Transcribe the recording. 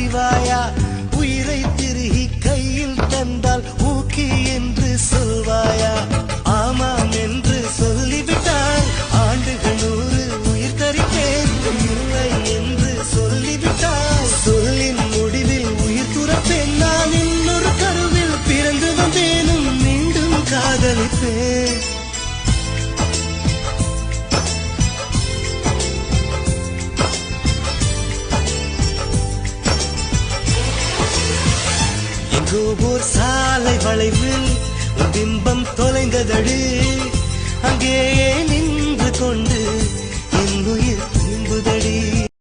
அறிவாயா உயிரை திருகி கையில் தந்தால் ஊக்கி என்று சொல்வாயா ஆமாம் என்று சொல்லிவிட்டால் ஆண்டுகள் 100 உயிர் தரித்தேன் இல்லை என்று சொல்லிவிட்டால் சொல்லின் முடிவில் உயிர் துறப்பேன் நான் இன்னொரு கருவில் பிறந்து வந்தேனும் மீண்டும் காதலிப்பேன் ஓர் சாலை வளைவில் பிம்பம் தொலைந்ததடி அங்கேயே நின்று கொண்டு